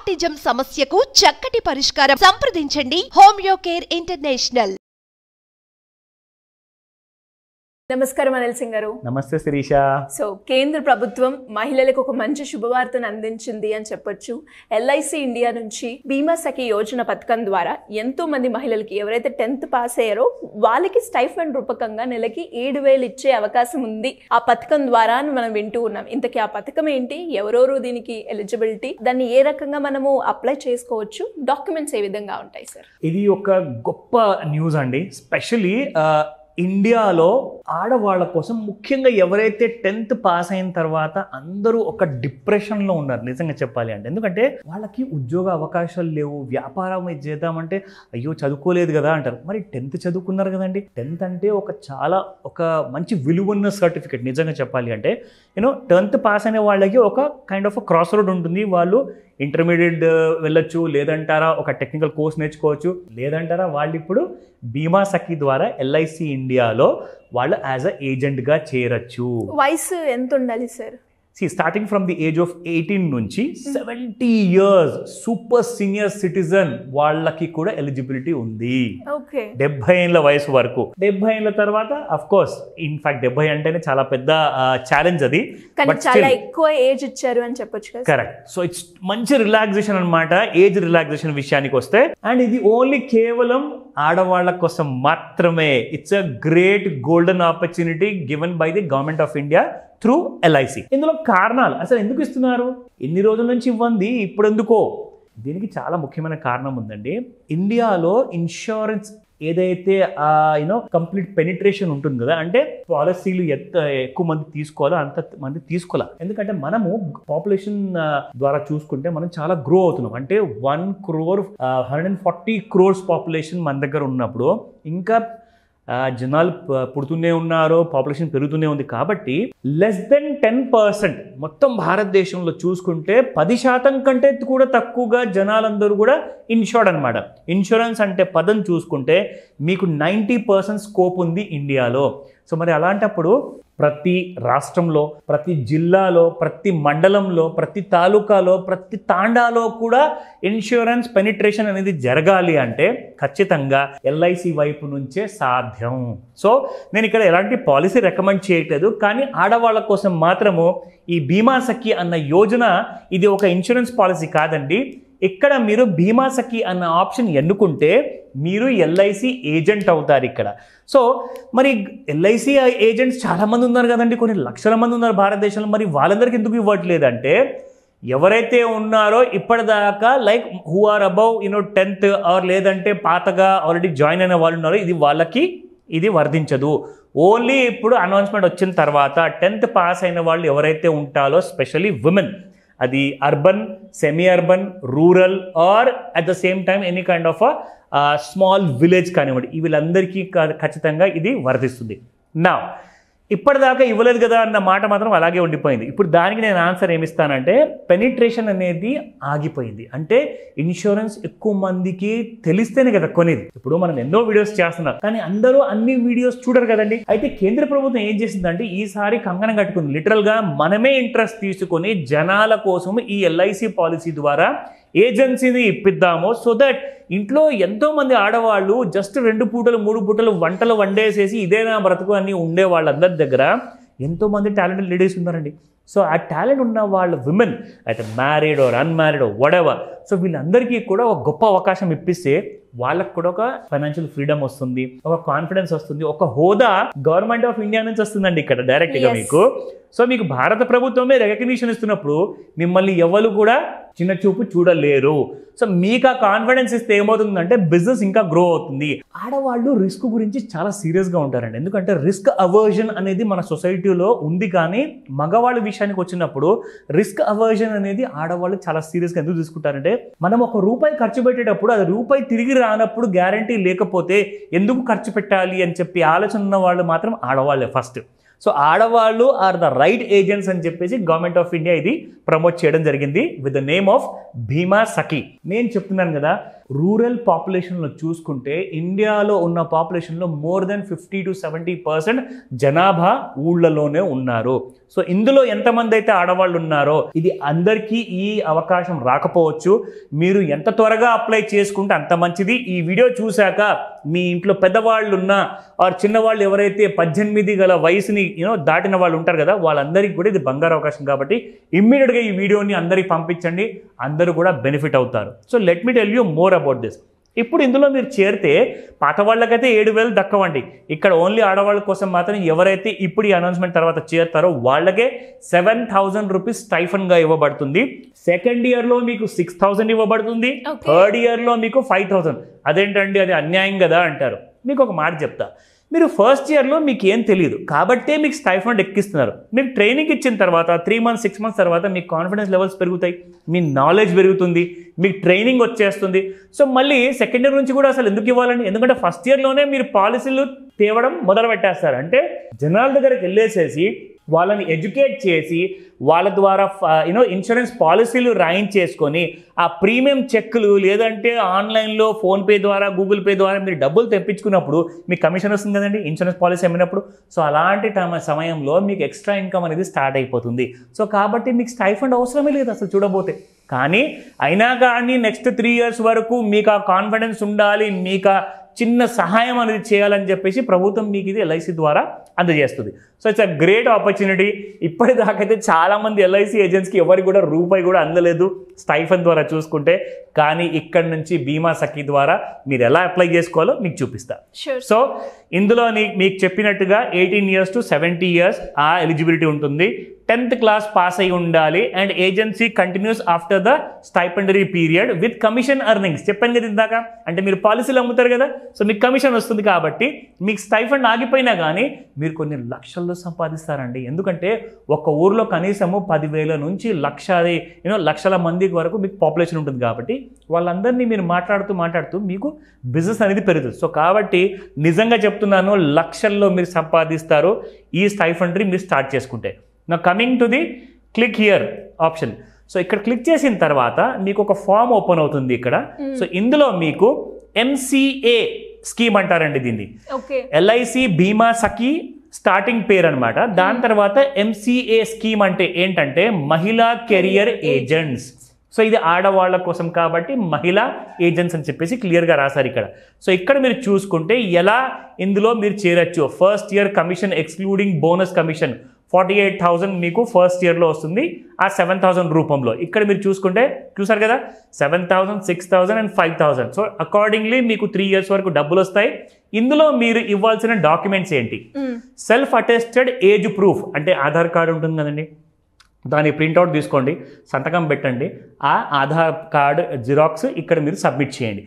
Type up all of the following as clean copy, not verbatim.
Autism సమస్యకు చక్కటి పరిష్కారం సంప్రదించండి హోమియో కేర్ ఇంటర్నేషనల్. నమస్కారం అనిల్ సింగ్ గారు. నమస్తే శిరీష. సో కేంద్ర ప్రభుత్వం మహిళలకు ఒక మంచి శుభవార్తను అందించింది అని చెప్పొచ్చు. ఎల్ఐసి ఇండియా నుంచి బీమా సఖి యోజన పథకం ద్వారా ఎంతో మంది మహిళలకి ఎవరైతే 10th పాస్ అయ్యారో వాళ్ళకి స్టైఫండ్ రూపకంగా నెలకి 7,000 ఇచ్చే అవకాశం ఉంది ఆ పథకం ద్వారా అని మనం వింటూ ఉన్నాం. ఇంతకీ ఆ పథకం ఏంటి, ఎవరెవరు దీనికి ఎలిజిబిలిటీ, దాన్ని ఏ రకంగా మనము అప్లై చేసుకోవచ్చు, డాక్యుమెంట్స్ ఏ విధంగా ఉంటాయి సార్? ఇది ఒక గొప్ప న్యూస్ అండి. స్పెషలీ ఇండియాలో ఆడవాళ్ళ కోసం, ముఖ్యంగా ఎవరైతే 10th పాస్ అయిన తర్వాత అందరూ ఒక డిప్రెషన్లో ఉన్నారు నిజంగా చెప్పాలి అంటే. ఎందుకంటే వాళ్ళకి ఉద్యోగ అవకాశాలు లేవు, వ్యాపారం చేద్దామంటే అయ్యో చదువుకోలేదు కదా అంటారు. మరి 10th చదువుకున్నారు కదండి. 10th అంటే ఒక మంచి విలువన్న సర్టిఫికేట్ నిజంగా చెప్పాలి అంటే. 10th పాస్ అయిన వాళ్ళకి ఒక కైండ్ ఆఫ్ క్రాస్ రోడ్ ఉంటుంది. వాళ్ళు ఇంటర్మీడియట్ వెళ్ళొచ్చు, లేదంటారా ఒక టెక్నికల్ కోర్స్ నేర్చుకోవచ్చు, లేదంటారా వాళ్ళు ఇప్పుడు బీమా సఖి ద్వారా ఎల్ఐసి ఇండియాలో వాళ్ళు యాజ్ అ ఏజెంట్గా చేరచ్చు. వయసు ఎంత ఉండాలి sir? Starting from the age of 18 నుంచి 70 years సూపర్ సీనియర్ సిటిజన్ వాళ్ళకి కూడా ఎలిజిబిలిటీ ఉంది. 70 ఏళ్ళ వయసు వరకు. 70 ఏళ్ళ తర్వాత అఫ్ కోర్స్ ఇన్ఫాక్ట్ 70 అంటేనే చాలా పెద్ద ఛాలెంజ్ అది, చాలా ఎక్కువ ఏజ్ ఇచ్చారు అని చెప్పొచ్చు కదా. కరెక్ట్. సో ఇట్స్ మంచి రిలాక్సేషన్ అనమాట ఏజ్ రిలాక్సేషన్ విషయానికి వస్తే. అండ్ ఇది ఓన్లీ కేవలం ఆడవాళ్ళ కోసం మాత్రమే. It's a great golden opportunity given by the government of India through LIC. ఇందులో కారణాలు అసలు ఎందుకు ఇస్తున్నారు, ఎన్ని రోజుల నుంచి ఇవ్వండి, ఇప్పుడు ఎందుకో, దీనికి చాలా ముఖ్యమైన కారణం ఉందండి. ఇండియాలో ఇన్సూరెన్స్ ఏదైతే కంప్లీట్ పెనిట్రేషన్ ఉంటుంది కదా, అంటే పాలసీలు ఎక్కువ మంది తీసుకోవాలో అంత మంది తీసుకోవాలి. ఎందుకంటే మనము పాపులేషన్ ద్వారా చూసుకుంటే మనం చాలా గ్రో అవుతున్నాం. అంటే 140 crores పాపులేషన్ మన దగ్గర ఉన్నప్పుడు ఇంకా జనాలు పుడుతూనే ఉన్నారు, పాపులేషన్ పెరుగుతూనే ఉంది. కాబట్టి లెస్ దెన్ 10% మొత్తం భారతదేశంలో చూసుకుంటే 10% కంటే కూడా తక్కువగా జనాలందరూ కూడా ఇన్షూర్డ్ అనమాట. ఇన్సూరెన్స్ అంటే పదం చూసుకుంటే మీకు 90% స్కోప్ ఉంది ఇండియాలో. సో మరి అలాంటప్పుడు ప్రతి రాష్ట్రంలో, ప్రతి జిల్లాలో, ప్రతి మండలంలో, ప్రతి తాలూకాలో, ప్రతి తాండాలో కూడా ఇన్సూరెన్స్ పెనిట్రేషన్ అనేది జరగాలి అంటే ఖచ్చితంగా ఎల్ఐసి వైపు నుంచే సాధ్యం. సో నేను ఇక్కడ ఎలాంటి పాలసీ రికమెండ్ చేయట్లేదు, కానీ ఆడవాళ్ళ కోసం మాత్రము ఈ బీమా సఖి అన్న యోజన ఇది ఒక ఇన్సూరెన్స్ పాలసీ కాదండి. ఇక్కడ మీరు బీమా సఖి అన్న ఆప్షన్ ఎన్నుకుంటే మీరు ఎల్ఐసి ఏజెంట్ అవుతారు ఇక్కడ. సో మరి ఎల్ఐసి ఏజెంట్స్ చాలామంది ఉన్నారు కదండి, కొన్ని లక్షల మంది ఉన్నారు భారతదేశంలో. మరి వాళ్ళందరికీ ఎందుకు ఇవ్వట్లేదంటే ఎవరైతే ఉన్నారో ఇప్పటిదాకా like who are above 10th or లేదంటే పాతగా ఆల్రెడీ జాయిన్ అయిన వాళ్ళు ఉన్నారో వాళ్ళకి ఇది వర్తించదు. ఓన్లీ ఇప్పుడు అనౌన్స్మెంట్ వచ్చిన తర్వాత 10th పాస్ అయిన వాళ్ళు ఎవరైతే ఉంటారో, స్పెషలీ విమెన్, అది urban, semi urban, rural or at the same time any kind of small village కానివ్వండి, వీళ్ళందరికీ ఖచ్చితంగా ఇది వర్తిస్తుంది. నా ఇప్పటిదాకా ఇవ్వలేదు కదా అన్న మాట మాత్రం అలాగే ఉండిపోయింది. ఇప్పుడు దానికి నేను ఆన్సర్ ఏమిస్తానంటే పెనిట్రేషన్ అనేది ఆగిపోయింది. అంటే ఇన్సూరెన్స్ ఎక్కువ మందికి తెలిస్తేనే కదా కొనేది. ఇప్పుడు మనం ఎన్నో వీడియోస్ చేస్తున్నాం, కానీ అందరూ అన్ని వీడియోస్ చూడరు కదండి. అయితే కేంద్ర ప్రభుత్వం ఏం చేసిందంటే ఈసారి కంకణం కట్టుకుంది. లిటరల్గా మనమే ఇంట్రెస్ట్ తీసుకొని జనాల కోసం ఈ ఎల్ఐసి పాలసీ ద్వారా ఏజెన్సీని ఇప్పిద్దాము. సో దట్ ఇంట్లో ఎంతోమంది ఆడవాళ్ళు జస్ట్ 2 పూటలు 3 పూటలు వంటలు వండేసేసి ఇదేనా బ్రతుకు అని ఉండే వాళ్ళందరి దగ్గర ఎంతోమంది టాలెంటెడ్ లేడీస్ ఉన్నారండి. సో ఆ టాలెంట్ ఉన్న వాళ్ళ విమెన్ అయితే married or unmarried whatever, so వీళ్ళందరికీ కూడా ఒక గొప్ప అవకాశం ఇప్పిస్తే వాళ్ళకు కూడా ఒక ఫైనాన్షియల్ ఫ్రీడమ్ వస్తుంది, ఒక కాన్ఫిడెన్స్ వస్తుంది, ఒక హోదా గవర్నమెంట్ ఆఫ్ ఇండియా నుంచి వస్తుందండి ఇక్కడ డైరెక్ట్గా మీకు. సో మీకు భారత ప్రభుత్వమే రికగ్నిషన్ ఇస్తున్నప్పుడు మిమ్మల్ని ఎవరు కూడా చిన్న చూపు చూడలేరు. సో మీకు ఆ కాన్ఫిడెన్స్ ఇస్తే ఏమవుతుందంటే బిజినెస్ ఇంకా గ్రో అవుతుంది. ఆడవాళ్ళు రిస్క్ గురించి చాలా సీరియస్గా ఉంటారండి. ఎందుకంటే రిస్క్ అవర్జన్ అనేది మన సొసైటీలో ఉంది, కానీ మగవాళ్ళ విషయానికి వచ్చినప్పుడు రిస్క్ అవర్జన్ అనేది ఆడవాళ్ళు చాలా సీరియస్గా ఎందుకు తీసుకుంటారంటే మనం ₹1 ఖర్చు పెట్టేటప్పుడు అది రూపాయి తిరిగి రానప్పుడు గ్యారంటీ లేకపోతే ఎందుకు ఖర్చు పెట్టాలి అని చెప్పి ఆలోచన ఉన్న వాళ్ళు మాత్రం ఆడవాళ్ళే ఫస్ట్. సో ఆడవాళ్ళు ఆర్ ద రైట్ ఏజెంట్స్ అని చెప్పేసి గవర్నమెంట్ ఆఫ్ ఇండియా ఇది ప్రమోట్ చేయడం జరిగింది విత్ ద నేమ్ ఆఫ్ బీమా సఖి. నేను చెప్తున్నాను కదా, రూరల్ పాపులేషన్లో చూసుకుంటే ఇండియాలో ఉన్న పాపులేషన్లో మోర్ దెన్ 50 to 70% జనాభా ఊళ్ళలోనే ఉన్నారు. సో ఇందులో ఎంతమంది అయితే ఆడవాళ్ళు ఉన్నారో ఇది అందరికీ ఈ అవకాశం రాకపోవచ్చు. మీరు ఎంత త్వరగా అప్లై చేసుకుంటే అంత మంచిది. ఈ వీడియో చూశాక మీ ఇంట్లో పెద్దవాళ్ళు ఉన్నా ఆర్ చిన్నవాళ్ళు ఎవరైతే 18 గల వయసుని దాటిన వాళ్ళు ఉంటారు కదా, వాళ్ళందరికీ కూడా ఇది బంగారు అవకాశం. కాబట్టి ఇమ్మీడియట్గా ఈ వీడియోని అందరికి పంపించండి, అందరూ కూడా బెనిఫిట్ అవుతారు. So let me tell you more about this. ఇప్పుడు ఇందులో మీరు చేరితే పాత వాళ్ళకైతే 7,000 దక్కవండి. ఇక్కడ ఓన్లీ ఆడవాళ్ళ కోసం మాత్రం ఎవరైతే ఇప్పుడు ఈ అనౌన్స్మెంట్ తర్వాత చేరుతారో వాళ్ళకే 7,000 రూపీస్ స్టైఫన్గా ఇవ్వబడుతుంది. సెకండ్ ఇయర్లో మీకు 6,000 ఇవ్వబడుతుంది. థర్డ్ ఇయర్లో మీకు 5,000. అదేంటండి అది అన్యాయం కదా అంటారు. మీకు ఒక మాట చెప్తా, మీరు ఫస్ట్ ఇయర్లో మీకు ఏం తెలియదు కాబట్టే మీకు స్టైఫండ్ ఎక్కిస్తున్నారు. మీకు ట్రైనింగ్ ఇచ్చిన తర్వాత 3 months 6 months తర్వాత మీకు కాన్ఫిడెన్స్ లెవెల్స్ పెరుగుతాయి, మీ నాలెడ్జ్ పెరుగుతుంది, మీకు ట్రైనింగ్ వచ్చేస్తుంది. సో మళ్ళీ సెకండ్ ఇయర్ నుంచి కూడా అసలు ఎందుకు ఇవ్వాలండి? ఎందుకంటే ఫస్ట్ ఇయర్లోనే మీరు పాలసీలు తేవడం మొదలు పెట్టేస్తారు. అంటే జనాల దగ్గరికి వెళ్ళేసేసి వాళ్ళని ఎడ్యుకేట్ చేసి వాళ్ళ ద్వారా ఇన్సూరెన్స్ పాలసీలు రాయించేసుకొని ఆ ప్రీమియం చెక్కులు లేదంటే ఆన్లైన్లో ఫోన్పే ద్వారా గూగుల్ పే ద్వారా మీరు డబ్బులు తెప్పించుకున్నప్పుడు మీకు కమిషన్ వస్తుంది కదండి ఇన్సూరెన్స్ పాలసీ అమ్మినప్పుడు. సో అలాంటి సమయంలో మీకు ఎక్స్ట్రా ఇన్కమ్ అనేది స్టార్ట్ అయిపోతుంది. సో కాబట్టి మీకు స్టైఫండ్ అవసరమే లేదు అసలు చూడబోతే. కానీ అయినా కానీ నెక్స్ట్ 3 years వరకు మీకు ఆ కాన్ఫిడెన్స్ ఉండాలి, మీకు ఆ చిన్న సహాయం అనేది చేయాలని చెప్పేసి ప్రభుత్వం మీకు ఇది ఎల్ఐసి ద్వారా అందజేస్తుంది. So it's a great opportunity. ఇప్పటిదాకైతే చాలామంది ఎల్ఐసి ఏజెంట్స్కి ఎవరికి కూడా రూపాయి కూడా అందలేదు స్టైఫన్ ద్వారా చూసుకుంటే. కానీ ఇక్కడ నుంచి బీమా సఖీ ద్వారా మీరు ఎలా అప్లై చేసుకోవాలో మీకు చూపిస్తా. సో ఇందులో మీకు చెప్పినట్టుగా 18 years to 70 years ఆ ఎలిజిబిలిటీ ఉంటుంది. 10th class పాస్ అయి ఉండాలి. And agency continuous after the stipendiary period with commission earnings. చెప్పాను కదా ఇందాక, అంటే మీరు పాలసీలు అమ్ముతారు కదా, సో మీకు కమిషన్ వస్తుంది. కాబట్టి మీకు స్టైఫండ్ ఆగిపోయినా కానీ మీరు కొన్ని లక్షల్లో సంపాదిస్తారండి. ఎందుకంటే ఒక ఊర్లో కనీసము 10,000 నుంచి లక్షల మంది వరకు మీకు పాపులేషన్ ఉంటుంది. కాబట్టి వాళ్ళందరినీ మీరు మాట్లాడుతూ మీకు బిజినెస్ అనేది పెరుగుతుంది. సో కాబట్టి నిజంగా చెప్తున్నాను, లక్షల్లో మీరు సంపాదిస్తారు ఈ స్టైఫండరీ మీరు స్టార్ట్ చేసుకుంటే. నా coming to the click here option. So ఇక్కడ క్లిక్ చేసిన తర్వాత మీకు ఒక ఫామ్ ఓపెన్ అవుతుంది ఇక్కడ. సో ఇందులో మీకు MCA స్కీమ్ అంటారండి దీన్ని. ఎల్ఐసి బీమా సఖీ స్టార్టింగ్ పేరు అనమాట. దాని తర్వాత MCA స్కీమ్ అంటే ఏంటంటే మహిళా కెరియర్ ఏజెంట్స్. సో ఇది ఆడవాళ్ళ కోసం కాబట్టి మహిళా ఏజెంట్స్ అని చెప్పేసి క్లియర్గా రాశారు ఇక్కడ. సో ఇక్కడ మీరు చూసుకుంటే ఎలా ఇందులో మీరు చేరొచ్చు. First year commission excluding bonus commission 48,000 మీకు ఫస్ట్ ఇయర్లో వస్తుంది ఆ 7,000 రూపంలో. ఇక్కడ మీరు చూసారు కదా 7,000, 6,000 అండ్ 5,000. సో అకార్డింగ్లీ మీకు 3 years వరకు డబ్బులు వస్తాయి. ఇందులో మీరు ఇవ్వాల్సిన డాక్యుమెంట్స్ ఏంటి? సెల్ఫ్ అటెస్టెడ్ ఏజ్ ప్రూఫ్, అంటే ఆధార్ కార్డు ఉంటుంది కదండి, దాని ప్రింట్అవుట్ తీసుకోండి, సంతకం పెట్టండి. ఆ ఆధార్ కార్డు జిరాక్స్ ఇక్కడ మీరు సబ్మిట్ చేయండి.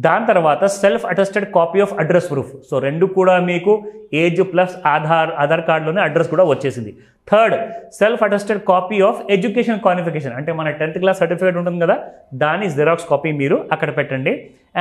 దాని తర్వాత self attested copy of address proof. So రెండు కూడా మీకు ఏజ్ ప్లస్ ఆధార్ కార్డులోనే అడ్రస్ కూడా వచ్చేసింది. Third, self attested copy of education qualification, అంటే మన 10th class సర్టిఫికేట్ ఉంటుంది కదా, దాని జిరాక్స్ కాపీ మీరు అక్కడ పెట్టండి.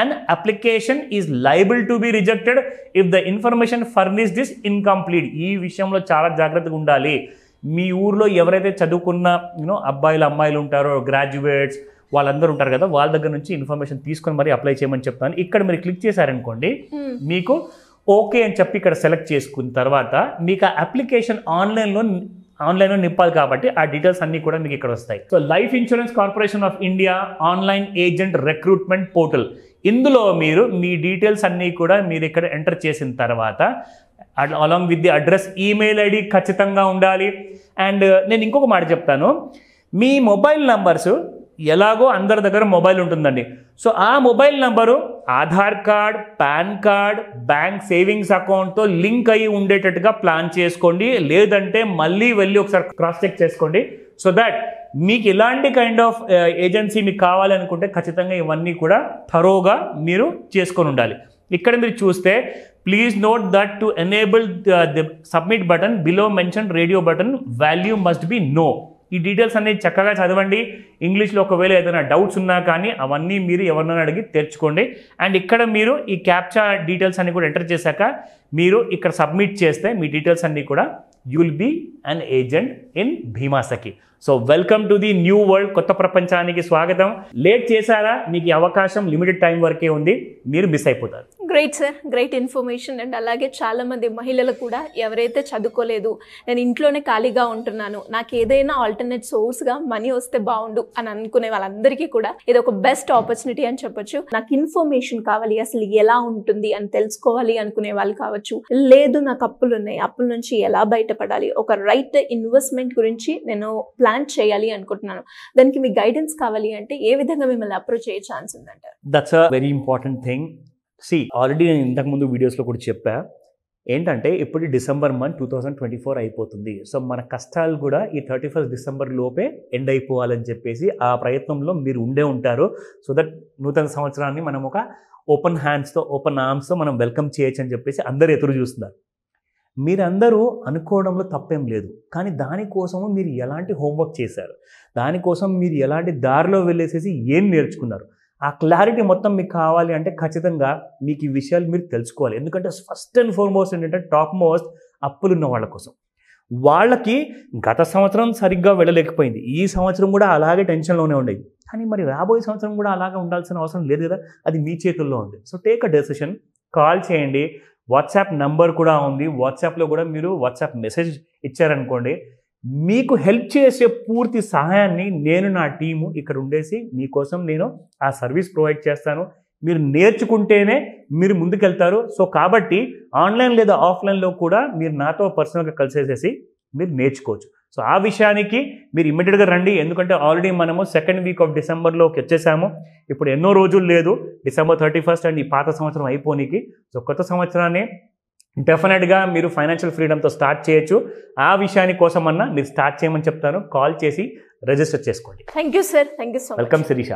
And application is liable to be rejected if the information furnished is incomplete. ఈ విషయంలో చాలా జాగ్రత్తగా ఉండాలి. మీ ఊర్లో ఎవరైతే చదువుకున్న అబ్బాయిలు అమ్మాయిలు ఉంటారో, గ్రాడ్యుయేట్స్ వాళ్ళందరూ ఉంటారు కదా, వాళ్ళ దగ్గర నుంచి ఇన్ఫర్మేషన్ తీసుకొని మరి అప్లై చేయమని చెప్తాను. ఇక్కడ మీరు క్లిక్ చేశారనుకోండి, మీకు ఓకే అని చెప్పి ఇక్కడ సెలెక్ట్ చేసుకున్న తర్వాత మీకు ఆ అప్లికేషన్ ఆన్లైన్లో నింపాలి కాబట్టి ఆ డీటెయిల్స్ అన్నీ కూడా మీకు ఇక్కడ వస్తాయి. So life insurance corporation of India online agent recruitment portal, ఇందులో మీరు మీ డీటెయిల్స్ అన్నీ కూడా మీరు ఇక్కడ ఎంటర్ చేసిన తర్వాత along with the address, email ID ఖచ్చితంగా ఉండాలి. అండ్ నేను ఇంకొక మాట చెప్తాను, మీ మొబైల్ నంబర్స్ ఎలాగో అందరి దగ్గర మొబైల్ ఉంటుందండి. సో ఆ mobile number Aadhaar card, PAN card, bank savings అకౌంట్తో లింక్ అయ్యి ఉండేటట్టుగా ప్లాన్ చేసుకోండి. లేదంటే మళ్ళీ వెళ్ళి ఒకసారి క్రాస్ చెక్ చేసుకోండి. సో దట్ మీకు ఇలాంటి కైండ్ ఆఫ్ ఏజెన్సీ మీకు కావాలనుకుంటే ఖచ్చితంగా ఇవన్నీ కూడా థరోగా మీరు చేసుకొని ఉండాలి. ఇక్కడ మీరు చూస్తే please note that to enable the submit button below mention radio button value must be no. ఈ డీటెయిల్స్ అనేది చక్కగా చదవండి. ఇంగ్లీష్లో ఒకవేళ ఏదైనా డౌట్స్ ఉన్నా కానీ అవన్నీ మీరు ఎవరినైనా అడిగి తెచ్చుకోండి. అండ్ ఇక్కడ మీరు ఈ క్యాప్చా డీటెయిల్స్ అన్ని కూడా ఎంటర్ చేశాక మీరు ఇక్కడ సబ్మిట్ చేస్తే మీ డీటెయిల్స్ అన్నీ కూడా you will be an agent in Bima Sakhi. So welcome to the new world, కొత్త ప్రపంచానికి స్వాగతం. లేట్ చేశారా? మీకు ఈ అవకాశం లిమిటెడ్ టైం వరకే ఉంది, మీరు మిస్ అయిపోతారు. Great sir, great information. And అలాగే చాలామంది మహిళలు కూడా ఎవరైతే చదువుకోలేదు, నేను ఇంట్లోనే ఖాళీగా ఉంటున్నాను, నాకు ఏదైనా ఆల్టర్నేట్ సోర్స్గా మనీ వస్తే బాగుండు అని అనుకునే వాళ్ళందరికీ కూడా ఇది ఒక బెస్ట్ ఆపర్చునిటీ అని చెప్పొచ్చు. నాకు ఇన్ఫర్మేషన్ కావాలి, అసలు ఎలా ఉంటుంది అని తెలుసుకోవాలి అనుకునే వాళ్ళు కావచ్చు, లేదు నాకు అప్పులు ఉన్నాయి, అప్పుల నుంచి ఎలా బయటపడాలి, ఒక రైట్ ఇన్వెస్ట్మెంట్ గురించి నేను ప్లాన్ చేయాలి అనుకుంటున్నాను, దానికి మీ గైడెన్స్ కావాలి అంటే ఏ విధంగా మిమ్మల్ని అప్రోచ్ అయ్యే ఛాన్స్ ఉందంటారు? That's a very important thing. Already నేను ఇంతకుముందు వీడియోస్లో కూడా చెప్పా ఏంటంటే, ఇప్పుడు డిసెంబర్ మంత్ 2024 అయిపోతుంది. సో మన కష్టాలు కూడా ఈ 31 డిసెంబర్ లోపే ఎండ్ అయిపోవాలని చెప్పేసి ఆ ప్రయత్నంలో మీరు ఉండే ఉంటారు. సో దట్ నూతన సంవత్సరాన్ని మనం ఒక ఓపెన్ హ్యాండ్స్తో, ఓపెన్ ఆర్మ్స్తో మనం వెల్కమ్ చేయొచ్చు అని చెప్పేసి అందరూ ఎదురు చూస్తున్నారు. మీరందరూ అనుకోవడంలో తప్పేం లేదు, కానీ దానికోసము మీరు ఎలాంటి హోంవర్క్ చేశారు, దానికోసం మీరు ఎలాంటి దారిలో వెళ్ళేసేసి ఏం నేర్చుకున్నారు, ఆ క్లారిటీ మొత్తం మీకు కావాలి అంటే ఖచ్చితంగా మీకు ఈ విషయాలు మీరు తెలుసుకోవాలి. ఎందుకంటే ఫస్ట్ అండ్ ఫార్మోస్ట్ ఏంటంటే టాప్ మోస్ట్ అప్పులున్న వాళ్ళ కోసం. వాళ్ళకి గత సంవత్సరం సరిగ్గా వెళ్ళలేకపోయింది, ఈ సంవత్సరం కూడా అలాగే టెన్షన్లోనే ఉండేది, కానీ మరి రాబోయే సంవత్సరం కూడా అలాగే ఉండాల్సిన అవసరం లేదు కదా, అది మీ చేతుల్లో ఉంది. So take a decision, call చేయండి. వాట్సాప్ నంబర్ కూడా ఉంది, వాట్సాప్లో కూడా మీరు వాట్సాప్ మెసేజ్ ఇచ్చారనుకోండి, మీకు హెల్ప్ చేసే పూర్తి సహాయాన్ని నేను, నా టీము ఇక్కడ ఉండేసి మీకోసం నేను ఆ సర్వీస్ ప్రొవైడ్ చేస్తాను. మీరు నేర్చుకుంటేనే మీరు ముందుకెళ్తారు. సో కాబట్టి ఆన్లైన్ లేదా ఆఫ్లైన్లో కూడా మీరు నాతో పర్సనల్గా కలిసేసేసి మీరు నేర్చుకోవచ్చు. సో ఆ విషయానికి మీరు ఇమ్మీడియట్గా రండి, ఎందుకంటే ఆల్రెడీ మనము సెకండ్ వీక్ ఆఫ్ డిసెంబర్లోకి వచ్చేసాము. ఇప్పుడు ఎన్నో రోజులు లేదు, డిసెంబర్ 31 అండ్ ఈ పాత సంవత్సరం అయిపోనికి. సో కొత్త సంవత్సరాన్ని డెఫినెట్గా మీరు ఫైనాన్షియల్ ఫ్రీడమ్తో స్టార్ట్ చేయొచ్చు. ఆ విషయాన్ని కోసమన్నా మీరు స్టార్ట్ చేయమని చెప్తాను. కాల్ చేసి రిజిస్టర్ చేసుకోండి. Thank you sir, thank you so much. Welcome Sirisha.